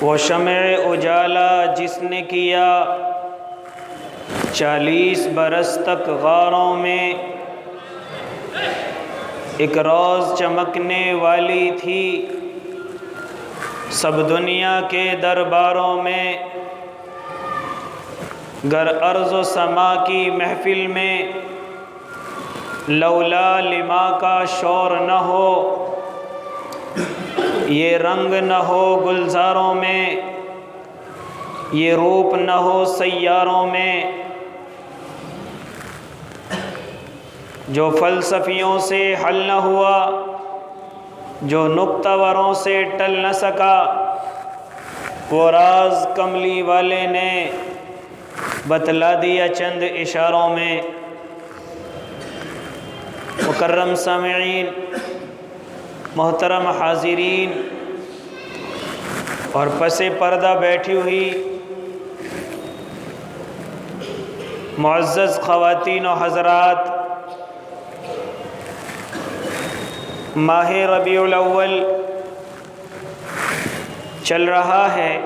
وہ شمع اجالا جس نے کیا 40 برس تک غاروں میں، ایک روز چمکنے والی تھی سب دنیا کے درباروں میں۔ گر ارض و سما کی محفل میں لولا لما کا شور نہ ہو، یہ رنگ نہ ہو گلزاروں میں، یہ روپ نہ ہو سیاروں میں، جو فلسفیوں سے حل نہ ہوا، جو نکتہ وروں سے ٹل نہ سکا، وہ راز کملی والے نے بتلا دیا چند اشاروں میں۔ مکرم سامعین، محترم حاضرین اور پس پردہ بیٹھی ہوئی معزز خواتین و حضرات، ماہ ربیع الاول چل رہا ہے۔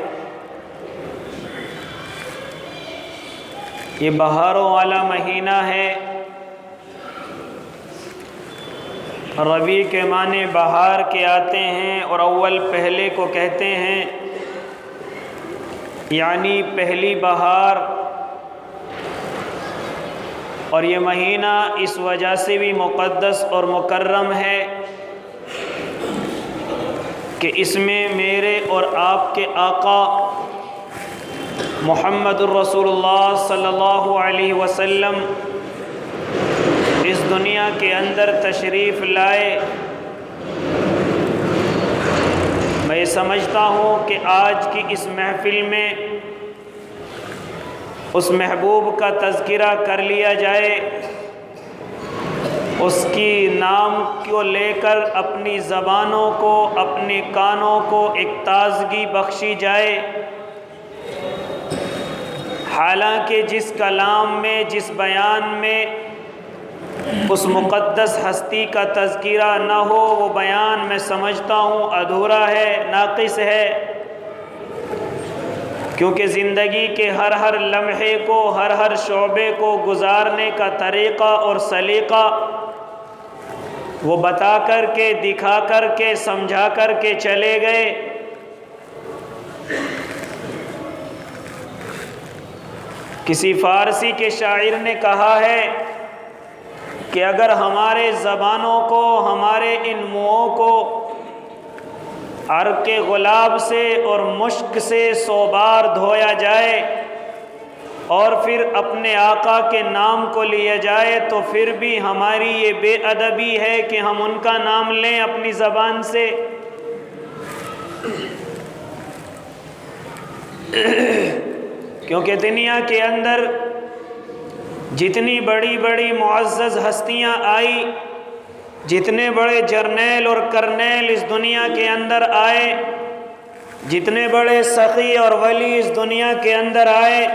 یہ بہاروں والا مہینہ ہے۔ ربیع کے معنی بہار کے آتے ہیں اور اول پہلے کو کہتے ہیں، یعنی پہلی بہار۔ اور یہ مہینہ اس وجہ سے بھی مقدس اور مکرم ہے کہ اس میں میرے اور آپ کے آقا محمد الرسول اللہ صلی اللہ علیہ وسلم اس دنیا کے اندر تشریف لائے۔ میں سمجھتا ہوں کہ آج کی اس محفل میں اس محبوب کا تذکرہ کر لیا جائے، اس کی نام کو لے کر اپنی زبانوں کو، اپنے کانوں کو ایک تازگی بخشی جائے۔ حالانکہ جس کلام میں، جس بیان میں اس مقدس ہستی کا تذکرہ نہ ہو، وہ بیان میں سمجھتا ہوں ادھورا ہے، ناقص ہے، کیونکہ زندگی کے ہر لمحے کو، ہر شعبے کو گزارنے کا طریقہ اور سلیقہ وہ بتا کر کے، دکھا کر کے، سمجھا کر کے چلے گئے۔ کسی فارسی کے شاعر نے کہا ہے کہ اگر ہمارے زبانوں کو، ہمارے ان منہوں کو عرق گلاب سے اور مشک سے 100 بار دھویا جائے اور پھر اپنے آقا کے نام کو لیا جائے، تو پھر بھی ہماری یہ بے ادبی ہے کہ ہم ان کا نام لیں اپنی زبان سے۔ کیونکہ دنیا کے اندر جتنی بڑی بڑی معزز ہستیاں آئی، جتنے بڑے جرنیل اور کرنیل اس دنیا کے اندر آئے، جتنے بڑے سخی اور ولی اس دنیا کے اندر آئے،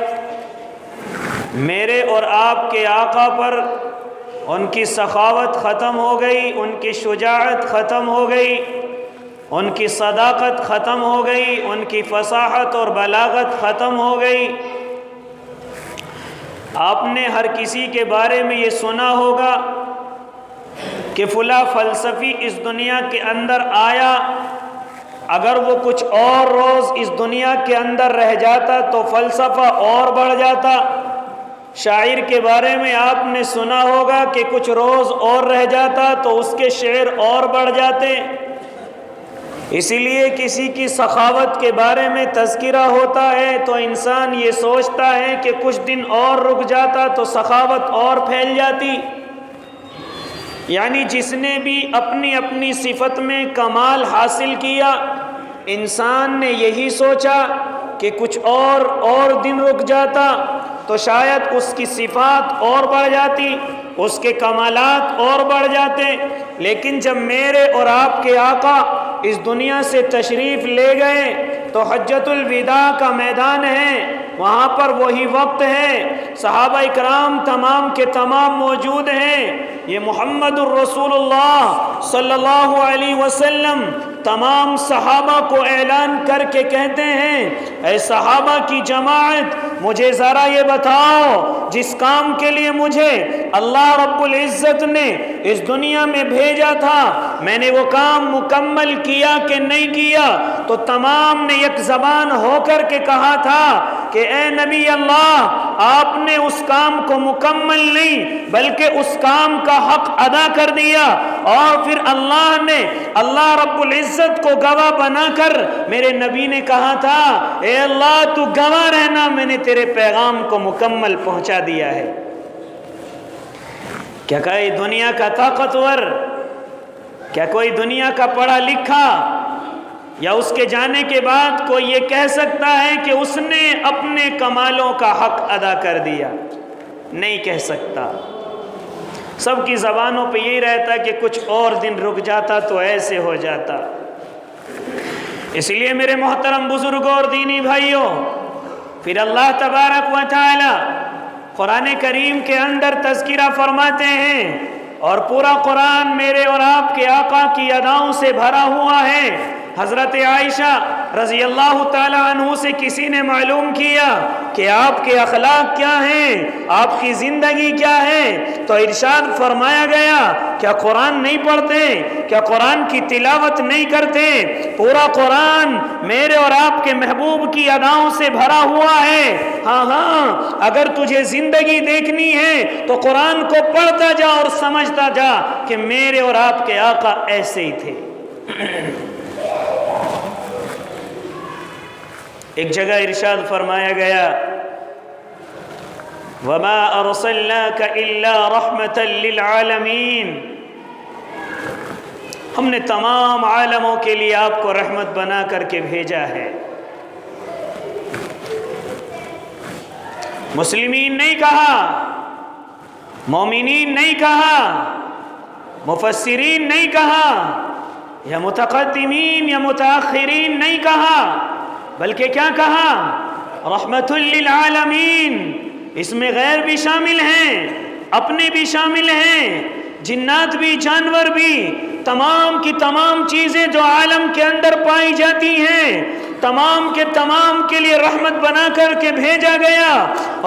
میرے اور آپ کے آقا پر ان کی سخاوت ختم ہو گئی، ان کی شجاعت ختم ہو گئی، ان کی صداقت ختم ہو گئی، ان کی فصاحت اور بلاغت ختم ہو گئی۔ آپ نے ہر کسی کے بارے میں یہ سنا ہوگا کہ فلاں فلسفی اس دنیا کے اندر آیا، اگر وہ کچھ اور روز اس دنیا کے اندر رہ جاتا تو فلسفہ اور بڑھ جاتا۔ شاعر کے بارے میں آپ نے سنا ہوگا کہ کچھ روز اور رہ جاتا تو اس کے شعر اور بڑھ جاتے۔ اسی لیے کسی کی سخاوت کے بارے میں تذکرہ ہوتا ہے تو انسان یہ سوچتا ہے کہ کچھ دن اور رک جاتا تو سخاوت اور پھیل جاتی۔ یعنی جس نے بھی اپنی اپنی صفت میں کمال حاصل کیا، انسان نے یہی سوچا کہ کچھ اور دن رک جاتا تو شاید اس کی صفات اور بڑھ جاتی، اس کے کمالات اور بڑھ جاتے۔ لیکن جب میرے اور آپ کے آقا اس دنیا سے تشریف لے گئے تو حجۃ الوداع کا میدان ہے، وہاں پر وہی وقت ہے، صحابہ اکرام تمام کے تمام موجود ہیں، یہ محمد الرسول اللہ صلی اللہ علیہ وسلم تمام صحابہ کو اعلان کر کے کہتے ہیں اے صحابہ کی جماعت مجھے ذرا یہ بتاؤ جس کام کے لیے مجھے اللہ رب العزت نے اس دنیا میں بھیجا تھا میں نے وہ کام مکمل کیا کہ نہیں کیا؟ تو تمام نے یک زبان ہو کر کے کہا تھا کہ اے نبی اللہ آپ نے اس کام کو مکمل نہیں بلکہ اس کام کا حق ادا کر دیا۔ اور پھر اللہ رب العزت کو گواہ بنا کر میرے نبی نے کہا تھا اے اللہ تو گواہ رہنا میں نے تیرے پیغام کو مکمل پہنچا دیا ہے۔ کیا کوئی دنیا کا طاقتور، کیا کوئی دنیا کا پڑھا لکھا یا اس کے جانے کے بعد کوئی یہ کہہ سکتا ہے کہ اس نے اپنے کمالوں کا حق ادا کر دیا؟ نہیں کہہ سکتا۔ سب کی زبانوں پہ یہی رہتا کہ کچھ اور دن رک جاتا تو ایسے ہو جاتا۔ اس لیے میرے محترم بزرگوں اور دینی بھائیوں، پھر اللہ تبارک و تعالی قرآن کریم کے اندر تذکرہ فرماتے ہیں، اور پورا قرآن میرے اور آپ کے آقا کی اداؤں سے بھرا ہوا ہے۔ حضرت عائشہ رضی اللہ تعالی عنہ سے کسی نے معلوم کیا کہ آپ کے اخلاق کیا ہیں، آپ کی زندگی کیا ہے، تو ارشاد فرمایا گیا کیا قرآن نہیں پڑھتے، کیا قرآن کی تلاوت نہیں کرتے؟ پورا قرآن میرے اور آپ کے محبوب کی اداؤں سے بھرا ہوا ہے۔ ہاں اگر تجھے زندگی دیکھنی ہے تو قرآن کو پڑھتا جا اور سمجھتا جا کہ میرے اور آپ کے آقا ایسے ہی تھے۔ ایک جگہ ارشاد فرمایا گیا وَمَا أَرْسَلْنَاكَ إِلَّا رَحْمَةً لِلْعَالَمِينَ، ہم نے تمام عالموں کے لیے آپ کو رحمت بنا کر کے بھیجا ہے۔ مسلمین نہیں کہا، مومنین نہیں کہا، مفسرین نہیں کہا، یا متقدمین یا متاخرین نہیں کہا، بلکہ کیا کہا؟ رحمت للعالمین۔ اس میں غیر بھی شامل ہیں، اپنے بھی شامل ہیں، جنات بھی، جانور بھی، تمام کی تمام چیزیں جو عالم کے اندر پائی جاتی ہیں تمام کے تمام کے لیے رحمت بنا کر کے بھیجا گیا۔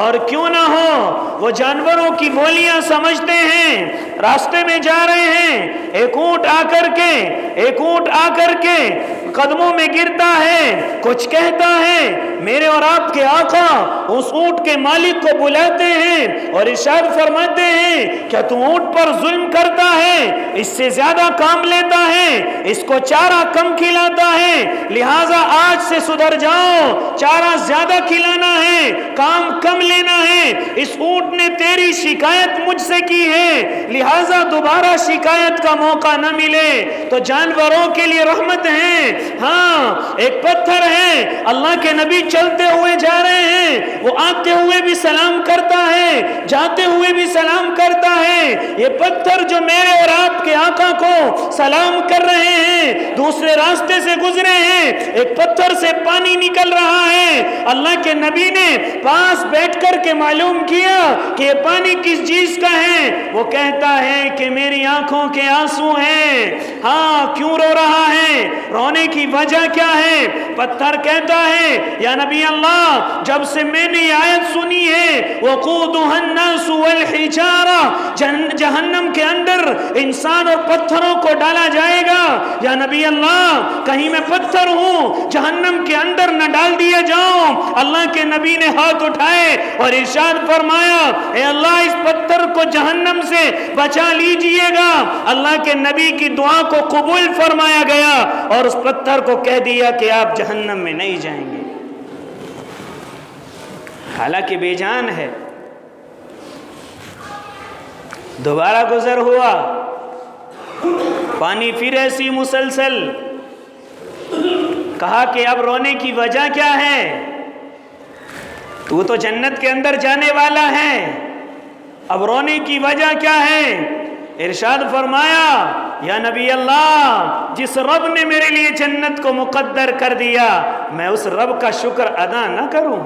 اور کیوں نہ ہو وہ جانوروں کی بولیاں سمجھتے ہیں، راستے میں جا رہے ہیں، ایک اونٹ آ کر کے قدموں میں گرتا ہے، کچھ کہتا ہے، میرے اور آپ کے آقا اس اونٹ کے مالک کو بلاتے ہیں اور ارشاد فرماتے ہیں کیا تو اونٹ پر ظلم کرتا ہے، اس سے زیادہ کام لیتا ہے، اس کو چارہ کم کھلاتا ہے، لہٰذا آج سے سدھر جاؤ، چارہ زیادہ کھلانا ہے، کام کم لینا ہے۔ اس اونٹ نے تیری شکایت مجھ سے کی ہے، لہٰذا دوبارہ شکایت کا موقع نہ ملے۔ تو جانوروں کے لیے رحمت ہے۔ ہاں ایک پتھر ہے، اللہ کے نبی چلتے ہوئے جا رہے ہیں، وہ آتے ہوئے بھی سلام کرتا ہے، جاتے ہوئے بھی سلام کرتا ہے۔ یہ پتھر جو میرے اور آپ کے آقا کو سلام کر رہے ہیں، دوسرے راستے سے گزرے ہیں، ایک پتھر سے پانی نکل رہا ہے، اللہ کے نبی نے پاس بیٹھ کر کے معلوم کیا کہ یہ پانی کس چیز کا ہے، وہ کہتا ہے کہ میری آنکھوں کے آنسو ہیں۔ ہاں کیوں رو رہا ہے، رونے کی وجہ کیا ہے؟ پتھر کہتا ہے یا نبی اللہ جب سے میں نے یہ آیت سنی ہے وقودها الناس والحجارہ، جہنم کے اندر انسان اور پتھروں کو ڈالا جائے گا، یا نبی اللہ کہیں میں پتھر ہوں جہنم کے اندر نہ ڈال دیا جاؤں۔ اللہ کے نبی نے ہاتھ اٹھائے اور ارشاد فرمایا اے اللہ اس پتھر کو جہنم سے بچا لیجئے گا۔ اللہ کے نبی کی دعا کو قبول فرمایا گیا اور اس پتھر کو کہہ دیا کہ آپ جہنم میں نہیں جائیں گے، حالانکہ بے جان ہے۔ دوبارہ گزر ہوا، پانی پھر ایسی مسلسل، کہا کہ اب رونے کی وجہ کیا ہے، تو تو جنت کے اندر جانے والا ہے، اب رونے کی وجہ کیا ہے؟ ارشاد فرمایا یا نبی اللہ جس رب نے میرے لیے جنت کو مقدر کر دیا میں اس رب کا شکر ادا نہ کروں؟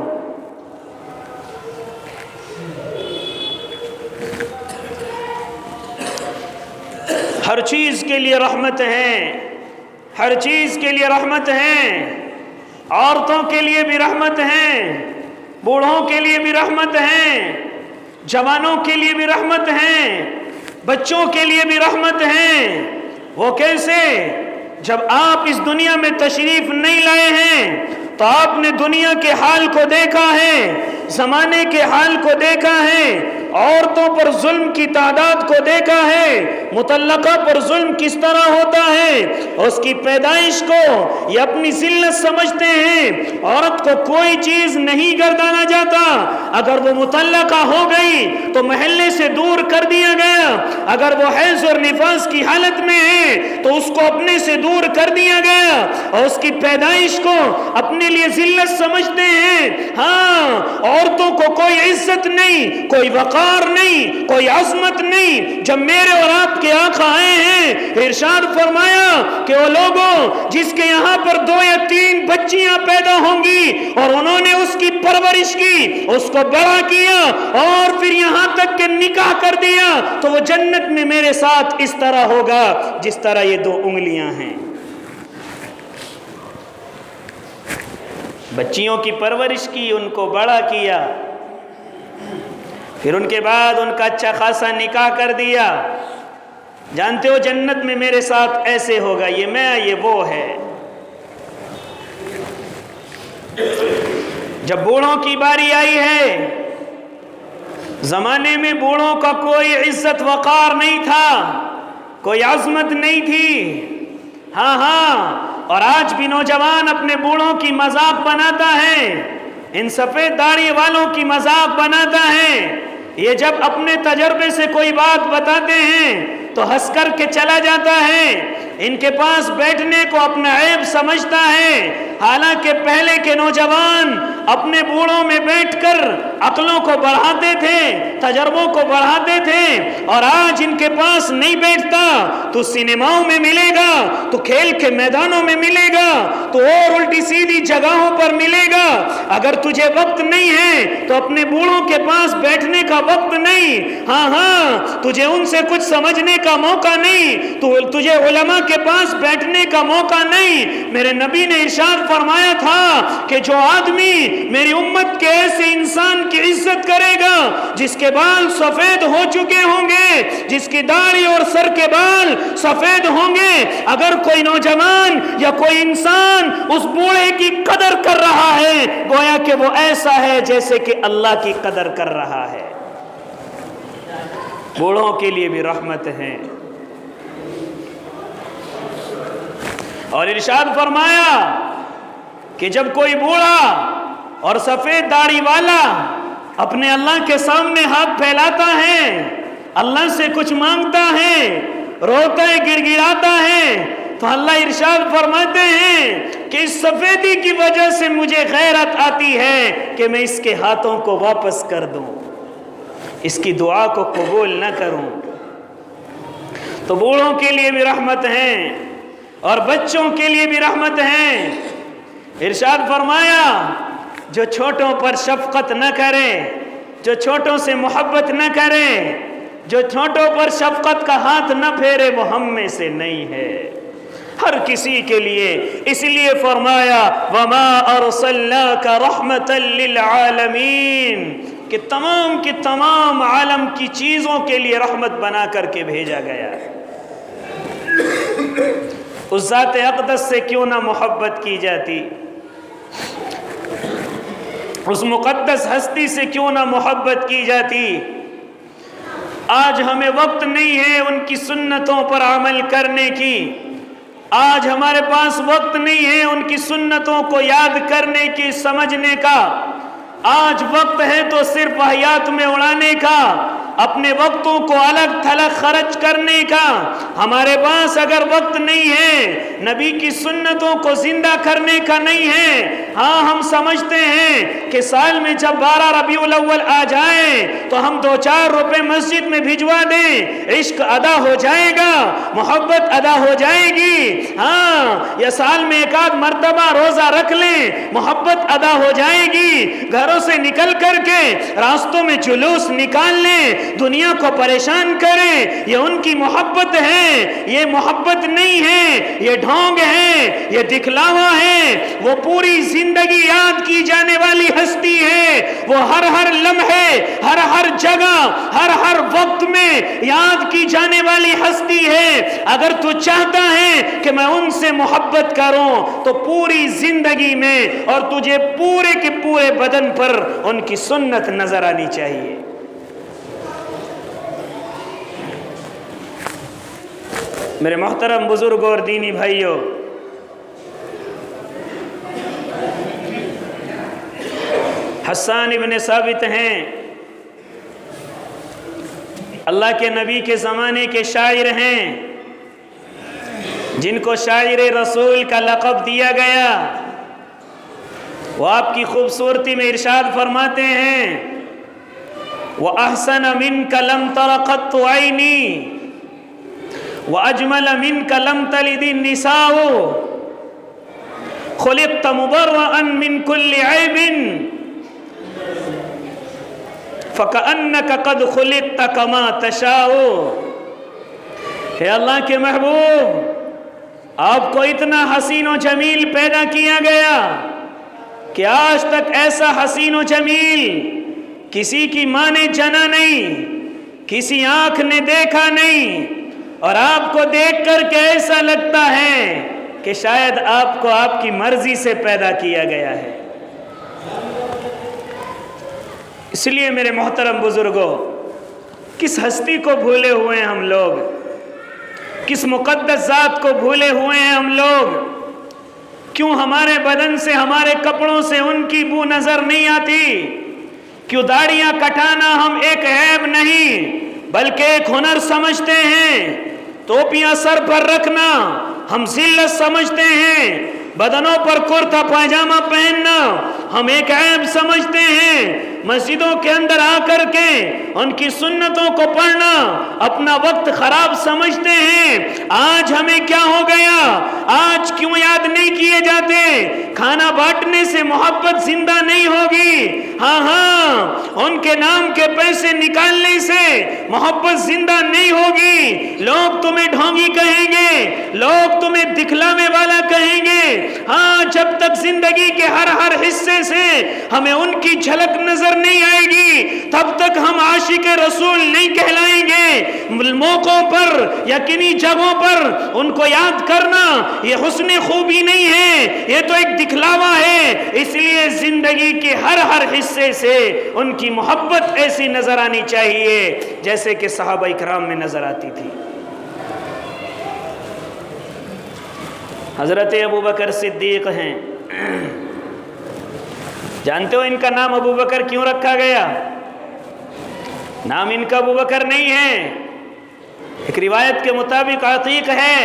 ہر چیز کے لیے رحمت ہے، ہر چیز کے لیے رحمت ہیں، عورتوں کے لیے بھی رحمت ہیں، بوڑھوں کے لیے بھی رحمت ہیں، جوانوں کے لیے بھی رحمت ہیں، بچوں کے لیے بھی رحمت ہیں۔ وہ کیسے؟ جب آپ اس دنیا میں تشریف نہیں لائے ہیں تو آپ نے دنیا کے حال کو دیکھا ہے، زمانے کے حال کو دیکھا ہے، عورتوں پر ظلم کی تعداد کو دیکھا ہے، مطلقہ پر ظلم کس طرح ہوتا ہے، اس کی پیدائش کو یہ اپنی ذلت سمجھتے ہیں۔ عورت کو کوئی چیز نہیں گردانا جاتا، اگر وہ مطلقہ ہو گئی تو محلے سے دور کر دیا گیا، اگر وہ حیض اور نفاس کی حالت میں ہے تو اس کو اپنے سے دور کر دیا گیا، اور اس کی پیدائش کو اپنے لیے ذلت سمجھتے ہیں۔ ہاں، عورتوں کو کوئی عزت نہیں، کوئی وقار نہیں، کوئی عظمت نہیں۔ جب میرے اور آپ کے آقا آئے ہیں، ارشاد فرمایا کہ وہ لوگوں جس کے یہاں پر 2 یا 3 بچیاں پیدا ہوں گی اور انہوں نے اس کی پرورش کی، اس کو بڑا کیا اور پھر یہاں تک کہ نکاح کر دیا، تو وہ جنت میں میرے ساتھ اس طرح ہوگا جس طرح یہ 2 انگلیاں ہیں۔ بچیوں کی پرورش کی، ان کو بڑا کیا، پھر ان کے بعد ان کا اچھا خاصا نکاح کر دیا۔ جانتے ہو جنت میں میرے ساتھ ایسے ہوگا، یہ میں، یہ وہ ہے۔ جب بوڑھوں کی باری آئی ہے، زمانے میں بوڑھوں کا کوئی عزت وقار نہیں تھا، کوئی عظمت نہیں تھی۔ ہاں، اور آج بھی نوجوان اپنے بوڑھوں کی مذاق بناتا ہے، ان سفید داڑھی والوں کی مذاق بناتا ہے۔ یہ جب اپنے تجربے سے کوئی بات بتاتے ہیں تو ہنس کر کے چلا جاتا ہے، ان کے پاس بیٹھنے کو اپنا عیب سمجھتا ہے، حالانکہ پہلے کے نوجوان اپنے بوڑھوں میں بیٹھ کر عقلوں کو بڑھاتے تھے، تجربوں کو بڑھاتے تھے، اور آج ان کے پاس نہیں بیٹھتا۔ تو سینماؤں میں ملے گا، تو کھیل کے میدانوں میں ملے گا، تو اور الٹی سیدھی جگہوں پر ملے گا۔ اگر تجھے وقت نہیں ہے تو اپنے بوڑھوں کے پاس بیٹھنے کا وقت نہیں، ہاں تجھے ان سے کچھ سمجھنے کا موقع نہیں، تجھے علماء کے پاس بیٹھنے کا موقع نہیں۔ میرے نبی نے ارشاد فرمایا تھا کہ جو آدمی میری امت کے ایسے انسان کی عزت کرے گا جس کے بال سفید ہو چکے ہوں گے، جس کی داڑھی اور سر کے بال سفید ہوں گے، اگر کوئی نوجوان یا کوئی انسان اس بوڑھے کی قدر کر رہا ہے، گویا کہ وہ ایسا ہے جیسے کہ اللہ کی قدر کر رہا ہے۔ بوڑھوں کے لیے بھی رحمت ہے۔ اور ارشاد فرمایا کہ جب کوئی بوڑھا اور سفید داڑھی والا اپنے اللہ کے سامنے ہاتھ پھیلاتا ہے، اللہ سے کچھ مانگتا ہے، روتا ہے، گڑ گڑاتا ہے، تو اللہ ارشاد فرماتے ہیں کہ اس سفیدی کی وجہ سے مجھے غیرت آتی ہے کہ میں اس کے ہاتھوں کو واپس کر دوں، اس کی دعا کو قبول نہ کروں۔ تو بوڑھوں کے لیے بھی رحمت ہیں اور بچوں کے لیے بھی رحمت ہیں۔ ارشاد فرمایا جو چھوٹوں پر شفقت نہ کرے، جو چھوٹوں سے محبت نہ کرے، جو چھوٹوں پر شفقت کا ہاتھ نہ پھیرے، وہ ہم میں سے نہیں ہے۔ ہر کسی کے لیے، اس لیے فرمایا وَمَا أَرْسَلْنَاكَ رَحْمَةً لِّلْعَالَمِينَ کہ تمام کی تمام عالم کی چیزوں کے لیے رحمت بنا کر کے بھیجا گیا ہے۔ اس ذات اقدس سے کیوں نہ محبت کی جاتی، اس مقدس ہستی سے کیوں نہ محبت کی جاتی۔ آج ہمیں وقت نہیں ہے ان کی سنتوں پر عمل کرنے کی، آج ہمارے پاس وقت نہیں ہے ان کی سنتوں کو یاد کرنے کی، سمجھنے کا۔ آج وقت ہے تو صرف واہیات میں اڑانے کا، اپنے وقتوں کو الگ تھلگ خرچ کرنے کا۔ ہمارے پاس اگر وقت نہیں ہے، نبی کی سنتوں کو زندہ کرنے کا نہیں ہے، ہاں ہم سمجھتے ہیں کہ سال میں جب 12 ربیع الاول آ جائے تو ہم 2-4 روپے مسجد میں بھجوا دیں، عشق ادا ہو جائے گا، محبت ادا ہو جائے گی۔ ہاں یا سال میں 1 مرتبہ روزہ رکھ لیں، محبت ادا ہو جائے گی۔ گھروں سے نکل کر کے راستوں میں جلوس نکال لیں، دنیا کو پریشان کریں، یہ ان کی محبت ہے۔ یہ محبت نہیں ہے، یہ ڈھونگ ہے، یہ دکھلاوا ہے۔ وہ پوری زندگی یاد کی جانے والی ہستی ہے، وہ ہر لمحے، ہر جگہ، ہر وقت میں یاد کی جانے والی ہستی ہے۔ اگر تو چاہتا ہے کہ میں ان سے محبت کروں تو پوری زندگی میں اور تجھے پورے کے پورے بدن پر ان کی سنت نظر آنی چاہیے۔ میرے محترم بزرگوں اور دینی بھائیوں، حسان ابن ثابت ہیں، اللہ کے نبی کے زمانے کے شاعر ہیں، جن کو شاعر رسول کا لقب دیا گیا۔ وہ آپ کی خوبصورتی میں ارشاد فرماتے ہیں، وَأَحْسَنَ مِنْكَ لَمْ تَرَ قَطُّ عَيْنِي وَأَجْمَلَ مِنْكَ لَمْ تَلِدِ النِّسَاءُ خُلِقْتَ مُبَرَّأً مِنْ كُلِّ عَيْبٍ فَكَأَنَّكَ قَدْ خُلِقْتَ كَمَا تَشَاءُ۔ اے اللہ کے محبوب، آپ کو اتنا حسین و جمیل پیدا کیا گیا کہ آج تک ایسا حسین و جمیل کسی کی ماں نے جنا نہیں، کسی آنکھ نے دیکھا نہیں، اور آپ کو دیکھ کر کے ایسا لگتا ہے کہ شاید آپ کو آپ کی مرضی سے پیدا کیا گیا ہے۔ اس لیے میرے محترم بزرگوں، کس ہستی کو بھولے ہوئے ہیں ہم لوگ، کس مقدس ذات کو بھولے ہوئے ہیں ہم لوگ۔ کیوں ہمارے بدن سے، ہمارے کپڑوں سے ان کی بو نظر نہیں آتی؟ کیوں داڑیاں کٹانا ہم ایک عیب نہیں بلکہ ایک ہنر سمجھتے ہیں؟ ٹوپیاں سر پر رکھنا ہم ذلت سمجھتے ہیں، بدنوں پر کرتا پائجامہ پہننا ہم ایک عیب سمجھتے ہیں، مسجدوں کے اندر آ کر کے ان کی سنتوں کو پڑھنا اپنا وقت خراب سمجھتے ہیں۔ آج ہمیں کیا ہو گیا؟ آج کیوں یاد نہیں کیے جاتے؟ کھانا بانٹنے سے محبت زندہ نہیں ہوگی، ہاں ان کے نام کے پیسے نکالنے سے محبت زندہ نہیں ہوگی۔ لوگ تمہیں ڈھونگی کہیں گے، لوگ تمہیں دکھلاوے والا کہیں گے، ہاں جب تک زندگی کے ہر حصے سے ہمیں ان کی جھلک نظر نہیں آئے گی تب تک ہم عاشق رسول نہیں کہلائیں گے۔ موقعوں پر یا کنی جگہوں پر ان کو یاد کرنا یہ حسن خوبی نہیں ہے، یہ تو ایک دکھلاوا ہے۔ اس لیے زندگی کے ہر حصے سے ان کی محبت ایسی نظر آنی چاہیے جیسے کہ صحابہ اکرام میں نظر آتی تھی۔ حضرت ابوبکر صدیق ہیں، جانتے ہو ان کا نام ابوبکر کیوں رکھا گیا؟ نام ان کا ابوبکر نہیں ہے، ایک روایت کے مطابق عتیق ہے،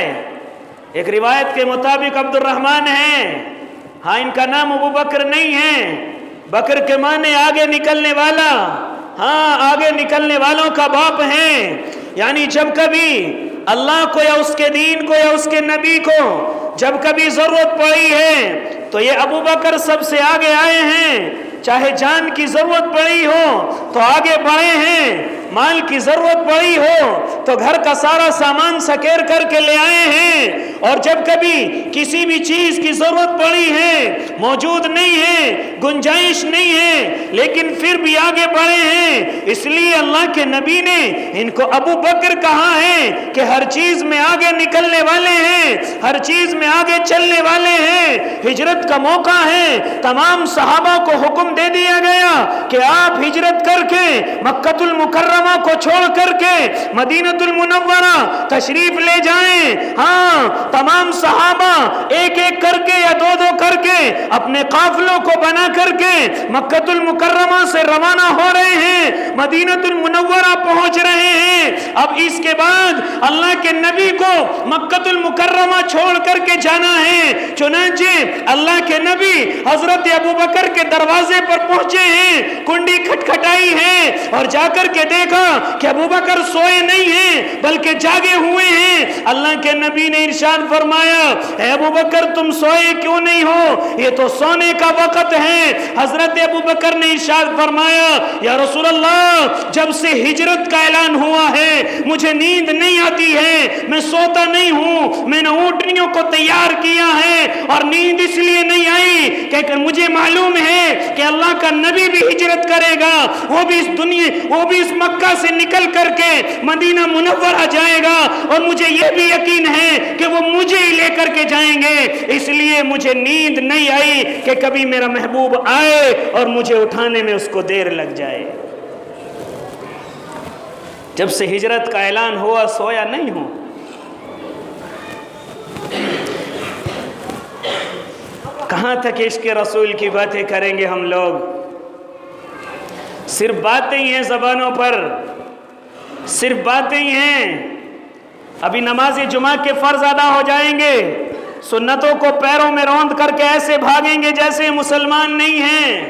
ایک روایت کے مطابق عبد الرحمن ہے۔ ہاں ان کا نام ابوبکر نہیں ہے، بکر کے معنی آگے نکلنے والا، ہاں آگے نکلنے والوں کا باپ ہے۔ یعنی جب کبھی اللہ کو یا اس کے دین کو یا اس کے نبی کو جب کبھی ضرورت پڑی ہے تو یہ ابوبکر سب سے آگے آئے ہیں۔ چاہے جان کی ضرورت پڑی ہو تو آگے بڑھے ہیں، مال کی ضرورت پڑی ہو تو گھر کا سارا سامان سکیر کر کے لے آئے ہیں، اور جب کبھی کسی بھی چیز کی ضرورت پڑی ہے، موجود نہیں ہے، گنجائش نہیں ہے، لیکن پھر بھی آگے بڑھے ہیں۔ اس لیے اللہ کے نبی نے ان کو ابو بکر کہا ہے کہ ہر چیز میں آگے نکلنے والے ہیں، ہر چیز میں آگے چلنے والے ہیں۔ ہجرت کا موقع ہے، تمام صحابہ کو حکم دے دیا گیا کہ آپ ہجرت کر کے مکہ المکرمہ کو چھوڑ کر کے مدینہ المنورہ تشریف لے جائیں۔ ہاں تمام صحابہ ایک ایک کر کے یا دو دو کر کر کے اپنے قافلوں کو بنا کر کے مکہ المکرمہ سے روانہ ہو رہے ہیں، مدینہ المنورہ پہنچ رہے ہیں۔ اب اس کے بعد اللہ کے نبی کو مکہ المکرمہ چھوڑ کر کے جانا ہے۔ چنانچہ اللہ کے نبی حضرت ابوبکر کے دروازے پر پہنچے ہیں، کنڈی کھٹکھٹائی ہے اور جا کر کے دیکھا کہ ابوبکر سوئے نہیں ہیں بلکہ جاگے ہوئے ہیں۔ اللہ کے نبی نے ارشاد فرمایا، اے ابوبکر تم سوئے کیوں نہیں ہو؟ یہ تو سونے کا وقت ہے۔ حضرت ابوبکر نے ارشاد فرمایا، یا رسول اللہ جب سے ہجرت کا اعلان ہوا ہے مجھے نیند نہیں آتی ہے، میں سوتا نہیں ہوں، میں نے اونٹنیوں کو تیار کیا ہے اور نیند اس لیے نہیں آئی کہ مجھے معلوم ہے کہ اللہ کا نبی بھی ہجرت کرے گا، وہ بھی اس مکہ سے نکل کر کے مدینہ منورہ جائے گا، اور مجھے یہ بھی یقین ہے کہ وہ مجھے ہی لے کر کے جائیں گے، اس لیے مجھے نیند نہیں آئی کہ کبھی میرا محبوب آئے اور مجھے اٹھانے میں اس کو دیر لگ جائے۔ جب سے ہجرت کا اعلان ہوا سویا نہیں ہوں۔ کہاں تک عشق رسول کی باتیں کریں گے ہم لوگ؟ صرف باتیں ہی ہیں زبانوں پر، صرف باتیں ہی ہیں۔ ابھی نماز جمعہ کے فرض ادا ہو جائیں گے، سنتوں کو پیروں میں روند کر کے ایسے بھاگیں گے جیسے مسلمان نہیں ہیں،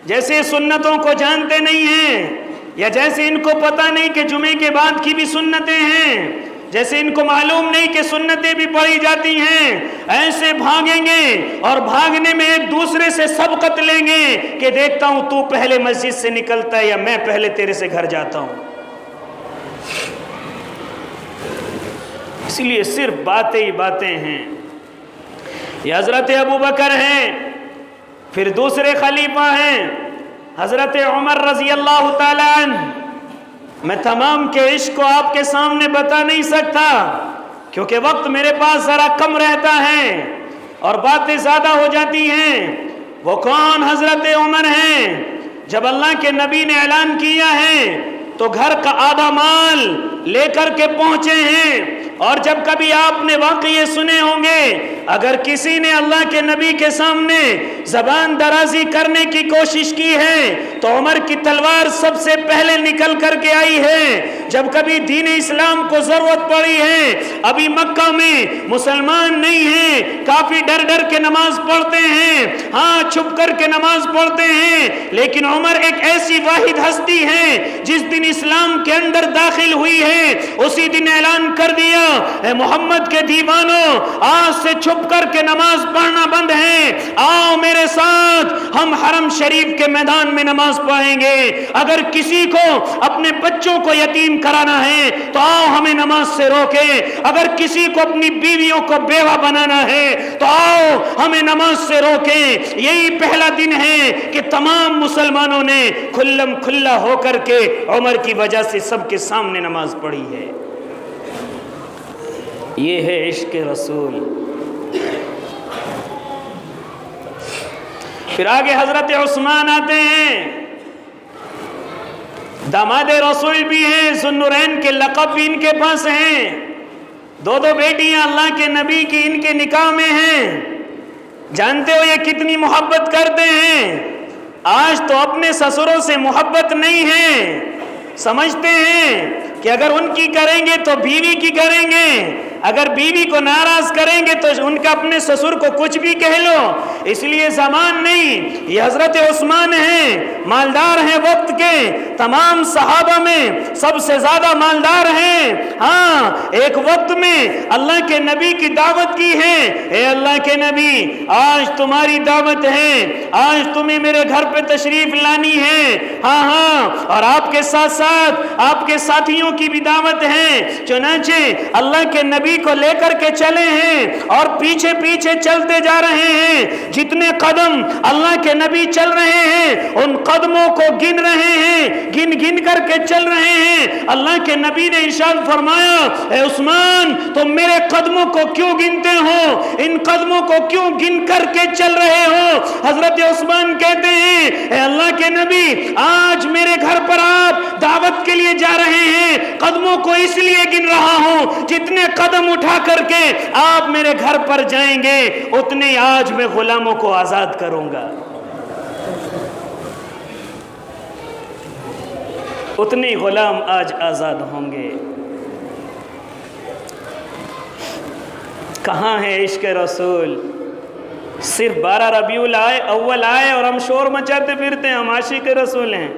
جیسے سنتوں کو جانتے نہیں ہیں، یا جیسے ان کو پتہ نہیں کہ جمعے کے بعد کی بھی سنتیں ہیں، جیسے ان کو معلوم نہیں کہ سنتیں بھی پڑھی جاتی ہیں۔ ایسے بھاگیں گے اور بھاگنے میں ایک دوسرے سے سبقت لیں گے کہ دیکھتا ہوں تو پہلے مسجد سے نکلتا ہے یا میں پہلے تیرے سے گھر جاتا ہوں۔ اس لیے صرف باتیں ہی باتیں ہیں۔ یہ حضرت ابوبکر ہیں، پھر دوسرے خلیفہ ہیں حضرت عمر رضی اللہ تعالیٰ عنہ۔ میں تمام کے عشق کو آپ کے سامنے بتا نہیں سکتا کیونکہ وقت میرے پاس ذرا کم رہتا ہے اور باتیں زیادہ ہو جاتی ہیں۔ وہ کون حضرت عمر ہیں؟ جب اللہ کے نبی نے اعلان کیا ہے تو گھر کا آدھا مال لے کر کے پہنچے ہیں، اور جب کبھی آپ نے واقعے سنے ہوں گے، اگر کسی نے اللہ کے نبی کے سامنے زبان درازی کرنے کی کوشش کی ہے تو عمر کی تلوار سب سے پہلے نکل کر کے آئی ہے۔ جب کبھی دین اسلام کو ضرورت پڑی ہے، ابھی مکہ میں مسلمان نہیں ہیں، کافی ڈر ڈر کے نماز پڑھتے ہیں، ہاں چھپ کر کے نماز پڑھتے ہیں، لیکن عمر ایک ایسی واحد ہستی ہے جس دن اسلام کے اندر داخل ہوئی ہے اسی دن اعلان کر دیا، اے محمد کے دیوانوں آج سے چھپ کر کے نماز پڑھنا بند ہے، آؤ میرے ساتھ ہم حرم شریف کے میدان میں نماز پڑھیں گے۔ اگر کسی کو اپنے بچوں کو یتیم کرانا ہے تو آؤ ہمیں نماز سے روکیں، اگر کسی کو اپنی بیویوں کو بیوہ بنانا ہے تو آؤ ہمیں نماز سے روکیں۔ یہی پہلا دن ہے کہ تمام مسلمانوں نے کھلم کھلا ہو کر کے عمر کی وجہ سے سب کے سامنے نماز پڑھی ہے۔ یہ ہے عشق رسول۔ پھر آگے حضرت عثمان آتے ہیں، داماد رسول بھی ہیں، ذو النورین کے لقب بھی ان کے پاس ہیں، دو بیٹیاں اللہ کے نبی کی ان کے نکاح میں ہیں۔ جانتے ہو یہ کتنی محبت کرتے ہیں؟ آج تو اپنے سسروں سے محبت نہیں ہے، سمجھتے ہیں کہ اگر ان کی کریں گے تو بیوی کی کریں گے، اگر بیوی کو ناراض کریں گے تو ان کا اپنے سسر کو کچھ بھی کہہ لو۔ اس لیے زمان نہیں، یہ حضرت عثمان ہیں، مالدار ہیں وقت کے، تمام صحابہ میں سب سے زیادہ مالدار ہیں۔ ہاں ایک وقت میں اللہ کے نبی کی دعوت کی ہے، اے اللہ کے نبی آج تمہاری دعوت ہے، آج تمہیں میرے گھر پہ تشریف لانی ہے، ہاں اور آپ کے ساتھ ساتھ آپ کے ساتھیوں کی بھی دعوت ہے۔ چنانچہ اللہ کے نبی کو لے کر کے چلے ہیں اور پیچھے پیچھے چلتے جا رہے ہیں، جتنے قدم اللہ کے نبی چل رہے ہیں ان قدموں کو گن رہے ہیں، گن گن کر کے چل رہے ہیں۔ اللہ کے نبی نے ارشاد فرمایا، اے عثمان تم میرے قدموں کو کیوں گنتے ہو، ان قدموں کو کیوں گن کر کے چل رہے ہو؟ حضرت عثمان کہتے ہیں، اے اللہ کے نبی آج میرے گھر پر آپ دعوت کے لیے جا رہے ہیں، قدموں کو اس لیے گن رہا ہوں جتنے قدم قدم اٹھا کر کے آپ میرے گھر پر جائیں گے اتنے آج میں غلاموں کو آزاد کروں گا، اتنے غلام آج آزاد ہوں گے۔ کہاں ہے عشق رسول؟ صرف 12 ربیع الاول آئے اور ہم شور مچاتے پھرتے ہیں ہم عاشق رسول ہیں۔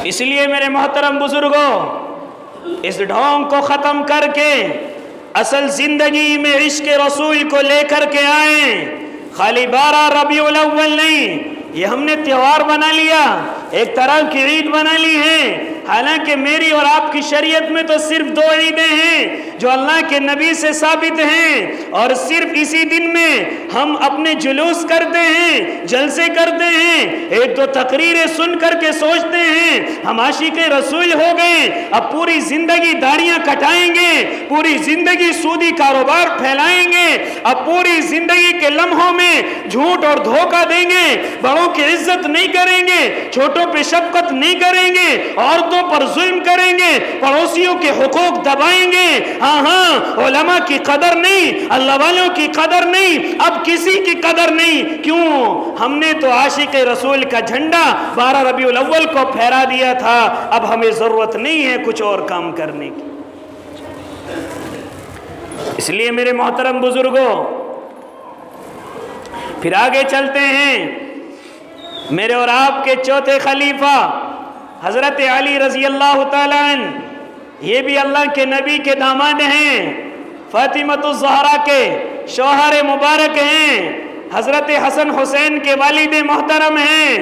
اس لیے میرے محترم بزرگوں، اس ڈھونگ کو ختم کر کے اصل زندگی میں عشق رسول کو لے کر کے آئیں۔ خالی 12 ربیع الاول نہیں، یہ ہم نے تہوار بنا لیا، ایک طرح کی عید بنا لی ہے۔ حالانکہ میری اور آپ کی شریعت میں تو صرف 2 عیدیں ہیں جو اللہ کے نبی سے ثابت ہیں، اور صرف اسی دن میں ہم اپنے جلوس کرتے ہیں، جلسے کرتے ہیں، ایک دو تقریریں سن کر کے سوچتے ہیں ہم عاشق رسول ہو گئے، اب پوری زندگی داڑیاں کٹائیں گے، پوری زندگی سودی کاروبار پھیلائیں گے، اب پوری زندگی کے لمحوں میں جھوٹ اور دھوکہ دیں گے، بڑوں کی عزت نہیں کریں گے، چھوٹوں پہ شفقت نہیں کریں گے، عورتوں پر ظلم کریں گے، پڑوسیوں کے حقوق دبائیں گے، ہاں علماء کی قدر نہیں، اللہ والوں کی قدر نہیں، اب کسی کی قدر نہیں۔ کیوں؟ ہم نے تو عاشق رسول کا جھنڈا 12 ربیع الاول کو پھیرا دیا تھا، اب ہمیں ضرورت نہیں ہے کچھ اور کام کرنے کی۔ اس لیے میرے محترم بزرگوں، پھر آگے چلتے ہیں۔ میرے اور آپ کے چوتھے خلیفہ حضرت علی رضی اللہ تعالیٰ عنہ، یہ بھی اللہ کے نبی کے داماد ہیں، فاطمۃ الزہرا کے شوہر مبارک ہیں، حضرت حسن حسین کے والد محترم ہیں،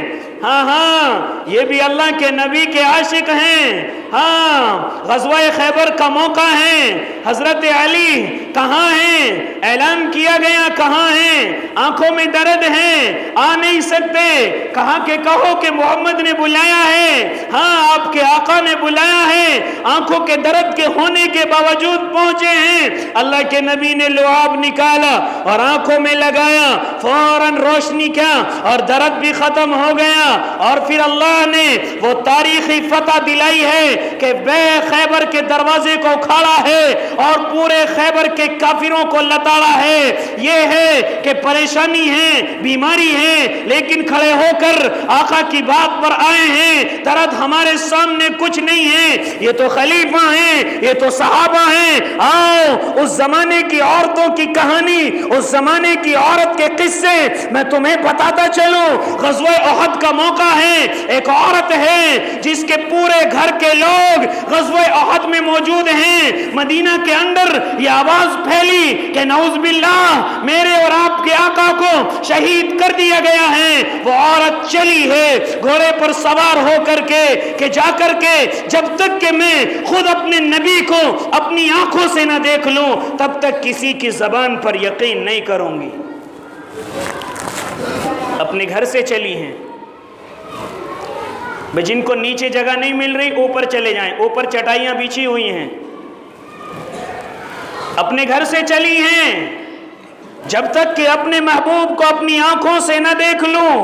ہاں یہ بھی اللہ کے نبی کے عاشق ہیں۔ ہاں غزوہ خیبر کا موقع ہے، حضرت علی کہاں ہیں؟ اعلان کیا گیا کہاں ہیں؟ آنکھوں میں درد ہے، آ نہیں سکتے، کہا کہ کہو کہ محمد نے بلایا ہے، ہاں آپ کے آقا نے بلایا ہے، آنکھوں کے درد کے ہونے کے باوجود پہنچے ہیں۔ اللہ کے نبی نے لعاب نکالا اور آنکھوں میں لگایا، فوراً روشنی کیا اور درد بھی ختم ہو گیا، اور پھر اللہ نے وہ تاریخی فتح دلائی ہے کہ بے خیبر کے دروازے کو کھاڑا ہے اور پورے خیبر کے کافروں کو لتاڑا ہے۔ یہ ہے کہ پریشانی ہے، بیماری ہے، لیکن کھڑے ہو کر آقا کی بات پر آئے ہیں، درد ہمارے سامنے کچھ نہیں ہے، یہ تو خلیفہ ہیں، یہ تو صحابہ ہیں، آؤ اس زمانے کی عورتوں کی کہانی، اس زمانے کی عورت کے قصے میں تمہیں بتاتا چلوں۔ غزوہ احد کا موقع ہے، ایک عورت ہے جس کے پورے گھر کے لوگ غزوہ احد میں موجود ہیں، مدینہ کے اندر یہ آواز پھیلی کہ نعوذ باللہ میرے اور آپ کے آقا کو شہید کر دیا گیا ہے۔ وہ عورت چلی ہے گھوڑے پر سوار ہو کر کے کہ جا کر کے جب تک کہ میں خود اپنے نبی کو اپنی آنکھوں سے نہ دیکھ لوں تب تک کسی کی زبان پر یقین نہیں کروں گی۔ اپنے گھر سے چلی ہیں، جن کو نیچے جگہ نہیں مل رہی اوپر چلے جائیں، اوپر چٹائیاں بچھی ہوئی ہیں، اپنے گھر سے چلی ہیں، جب تک کہ اپنے محبوب کو اپنی آنکھوں سے نہ دیکھ لوں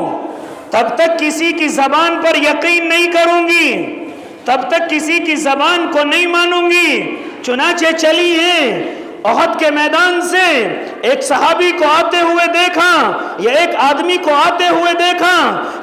تب تک کسی کی زبان پر یقین نہیں کروں گی، تب تک کسی کی زبان کو نہیں مانوں گی۔ چنانچہ چلی ہیں، احد کے میدان سے ایک صحابی کو آتے ہوئے دیکھا یا ایک آدمی کو آتے ہوئے دیکھا،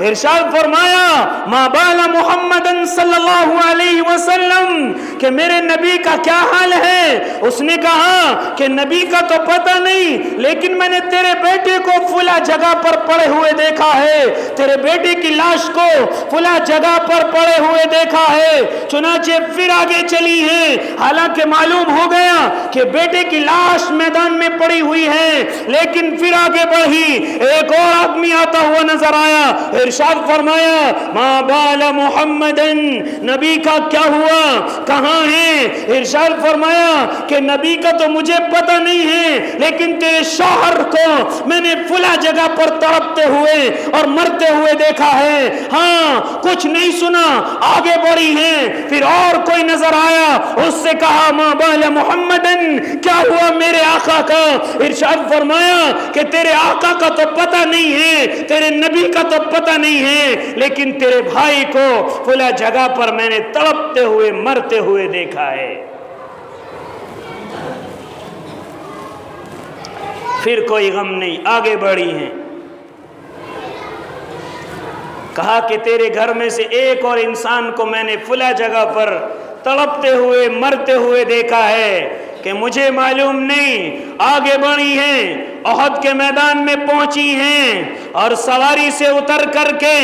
ارشاد فرمایا ما بال محمد صلی اللہ علیہ وسلم کہ میرے نبی کا کیا حال ہے؟ اس نے کہا کہ نبی کا تو پتہ نہیں، لیکن میں نے تیرے بیٹے کو فلاں جگہ پر پڑے ہوئے دیکھا ہے، تیرے بیٹے کی لاش کو فلاں جگہ پر پڑے ہوئے دیکھا ہے۔ چنانچہ پھر آگے چلی ہیں، حالانکہ معلوم ہو گیا کہ بیٹے کی لاش میدان میں پڑی ہوئی ہے، لیکن پھر آگے بڑھی، ایک اور آدمی آتا ہوا نظر آیا، ارشاد فرمایا ما بال محمدن نبی کا کیا ہوا، کہاں ہے؟ ارشاد فرمایا کہ نبی کا تو مجھے پتہ نہیں ہے، لیکن تیرے شوہر کو میں نے فلاں جگہ پر تڑپتے ہوئے اور مرتے ہوئے دیکھا ہے۔ ہاں کچھ نہیں سنا، آگے بڑھی ہیں، پھر اور کوئی نظر آیا، اس سے کہا ما بال محمدن کیا ہوا میرے آقا کا؟ ارشاد فرمایا کہ تیرے آقا کا تو پتہ نہیں ہے، تیرے نبی کا تو پتہ نہیں ہے، لیکن تیرے بھائی کو فلاں جگہ پر میں نے تڑپتے ہوئے مرتے ہوئے دیکھا ہے۔ پھر کوئی غم نہیں، آگے بڑھی ہیں۔ کہا کہ تیرے گھر میں سے ایک اور انسان کو میں نے فلاں جگہ پر تڑپتے ہوئے مرتے ہوئے دیکھا ہے کہ مجھے معلوم نہیں۔ آگے بڑھی ہیں، احد کے میدان میں پہنچی ہیں اور سواری سے اتر کر کے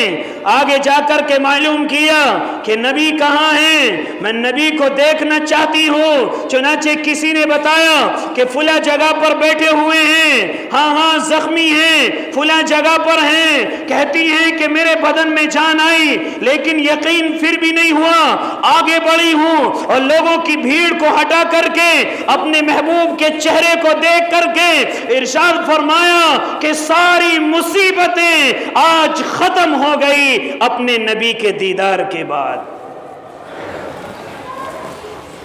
آگے جا کر کے معلوم کیا کہ نبی کہاں ہیں، میں نبی کو دیکھنا چاہتی ہوں۔ چنانچہ کسی نے بتایا کہ فلاں جگہ پر بیٹھے ہوئے ہیں، ہاں زخمی ہیں، فلاں جگہ پر ہیں۔ کہتی ہیں کہ میرے بدن میں جان آئی لیکن یقین پھر بھی نہیں ہوا۔ آگے بڑھی ہوں اور لوگوں کی بھیڑ کو ہٹا کر کے اپنے محبوب کے چہرے کو دیکھ کر کے ارشاد فرمایا کہ ساری مصیبتیں آج ختم ہو گئی اپنے نبی کے دیدار کے بعد۔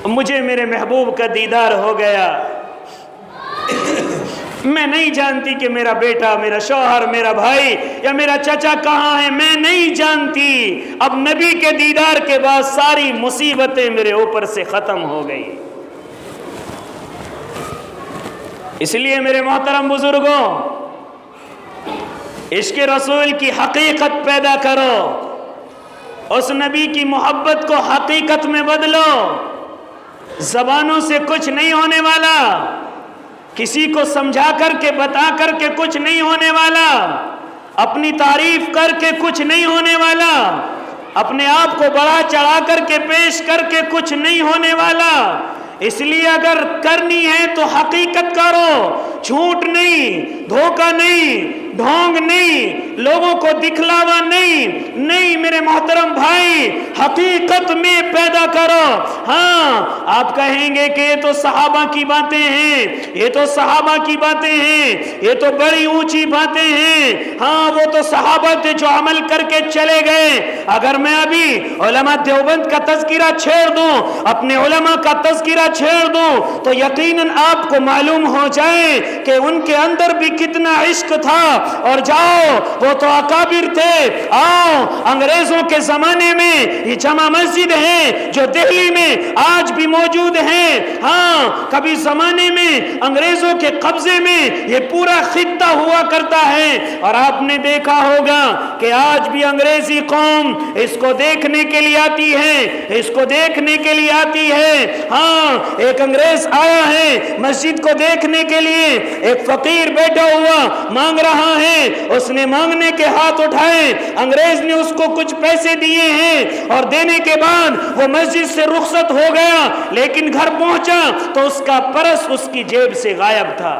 مجھے میرے محبوب کا دیدار ہو گیا۔ میں نہیں جانتی کہ میرا بیٹا، میرا شوہر، میرا بھائی یا میرا چچا کہاں ہے، میں نہیں جانتی۔ اب نبی کے دیدار کے بعد ساری مصیبتیں میرے اوپر سے ختم ہو گئی۔ اس لیے میرے محترم بزرگوں، عشق رسول کی حقیقت پیدا کرو، اس نبی کی محبت کو حقیقت میں بدلو۔ زبانوں سے کچھ نہیں ہونے والا، کسی کو سمجھا کر کے بتا کر کے کچھ نہیں ہونے والا، اپنی تعریف کر کے کچھ نہیں ہونے والا، اپنے آپ کو بڑا چڑھا کر کے پیش کر کے کچھ نہیں ہونے والا۔ اس لیے اگر کرنی ہے تو حقیقت کرو، جھوٹ نہیں، دھوکہ نہیں، ڈھونگ نہیں، لوگوں کو دکھلاوا نہیں میرے محترم بھائی، حقیقت میں پیدا کرو۔ ہاں آپ کہیں گے کہ یہ تو صحابہ کی باتیں ہیں، یہ تو صحابہ کی باتیں ہیں، یہ تو بڑی اونچی باتیں ہیں۔ ہاں وہ تو صحابہ تھے جو عمل کر کے چلے گئے۔ اگر میں ابھی علماء دیوبند کا تذکرہ چھیڑ دوں، اپنے علماء کا تذکرہ چھیڑ دوں، تو یقیناً آپ کو معلوم ہو جائے کہ ان کے اندر بھی کتنا عشق تھا۔ اور جاؤ، وہ تو اکابر تھے۔ آؤ، انگریزوں کے زمانے میں یہ جامع مسجد ہے جو دہلی میں آج بھی موجود ہے۔ ہاں کبھی زمانے میں انگریزوں کے قبضے میں یہ پورا خطہ ہوا کرتا ہے، اور آپ نے دیکھا ہوگا کہ آج بھی انگریزی قوم اس کو دیکھنے کے لیے آتی ہے، اس کو دیکھنے کے لیے آتی ہے۔ ہاں ایک انگریز آیا ہے مسجد کو دیکھنے کے لیے، ایک فقیر بیٹھا ہوا مانگ رہا ہے، اس نے مانگنے کے ہاتھ اٹھائے، انگریز نے اس کو کچھ پیسے دیے ہیں اور دینے کے بعد وہ مسجد سے رخصت ہو گیا، لیکن گھر پہنچا تو اس کا پرس اس کی جیب سے غائب تھا۔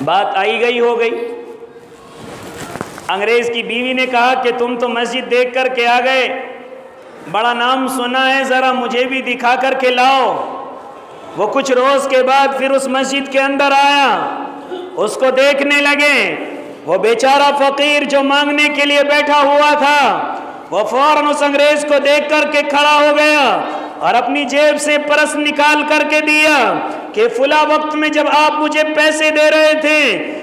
بات آئی گئی ہو گئی۔ انگریز کی بیوی نے کہا کہ تم تو مسجد دیکھ کر کے آ گئے، بڑا نام سنا ہے، ذرا مجھے بھی دکھا کر کے لاؤ۔ وہ کچھ روز کے بعد پھر اس مسجد کے اندر آیا، اس کو دیکھنے لگے۔ وہ بیچارہ فقیر جو مانگنے کے لیے بیٹھا ہوا تھا، وہ فوراً اس انگریز کو دیکھ کر کے کھڑا ہو گیا اور اپنی جیب سے پرس نکال کر کے دیا کہ فلاں وقت میں جب آپ مجھے پیسے دے رہے تھے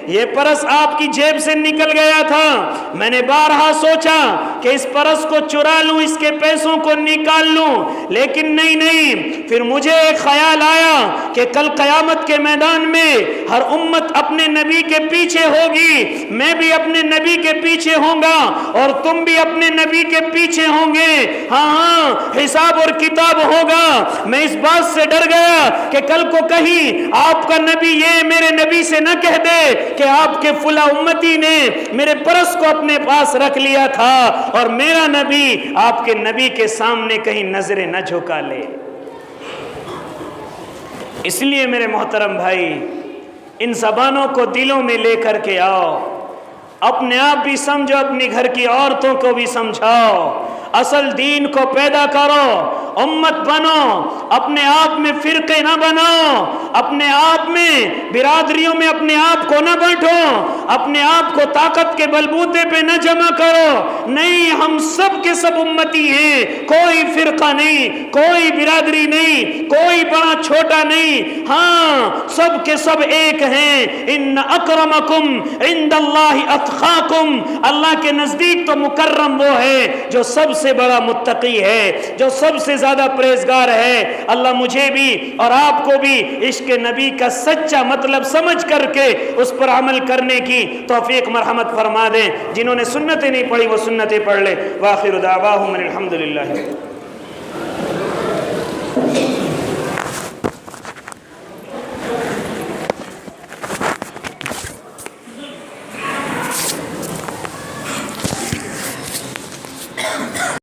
یہ پرس آپ کی جیب سے نکل گیا تھا۔ میں نے بارہا سوچا کہ اس پرس کو چرا لوں، اس کے پیسوں کو نکال لوں، لیکن نہیں۔ پھر مجھے ایک خیال آیا کہ کل قیامت کے میدان میں ہر امت اپنے نبی کے پیچھے ہوگی، میں بھی اپنے نبی کے پیچھے ہوں گا اور تم بھی اپنے نبی کے پیچھے ہوں گے۔ ہاں حساب اور کتاب ہوگا۔ میں اس بات سے ڈر گیا کہ کل کو کہیں آپ کا نبی یہ میرے نبی سے نہ کہہ دے کہ آپ کے فلاں امتی نے میرے پرس کو اپنے پاس رکھ لیا تھا، اور میرا نبی آپ کے نبی کے سامنے کہیں نظریں نہ جھکا لے۔ اس لیے میرے محترم بھائی، ان زبانوں کو دلوں میں لے کر کے آؤ، اپنے آپ بھی سمجھو، اپنی گھر کی عورتوں کو بھی سمجھاؤ، اصل دین کو پیدا کرو، امت بنو، اپنے آپ میں فرقے نہ بناؤ، اپنے آپ میں برادریوں میں اپنے آپ کو نہ بانٹو، اپنے آپ کو طاقت کے بلبوتے پہ نہ جمع کرو۔ نہیں، ہم سب کے سب امتی ہیں، کوئی فرقہ نہیں، کوئی برادری نہیں، کوئی بڑا چھوٹا نہیں۔ ہاں سب کے سب ایک ہیں. ان اکرمکم عند اللہ اتقاکم، اللہ کے نزدیک تو مکرم وہ ہے جو سب سے بڑا متقی ہے، جو سب سے زیادہ پرہیزگار ہے. اللہ مجھے بھی اور آپ کو بھی عشق نبی کا سچا مطلب سمجھ کر کے اس پر عمل کرنے کی توفیق مرحمت فرما دیں. جنہوں نے سنتیں نہیں پڑھی وہ سنتیں پڑھ لے. وآخر دعواہم الحمدللہ.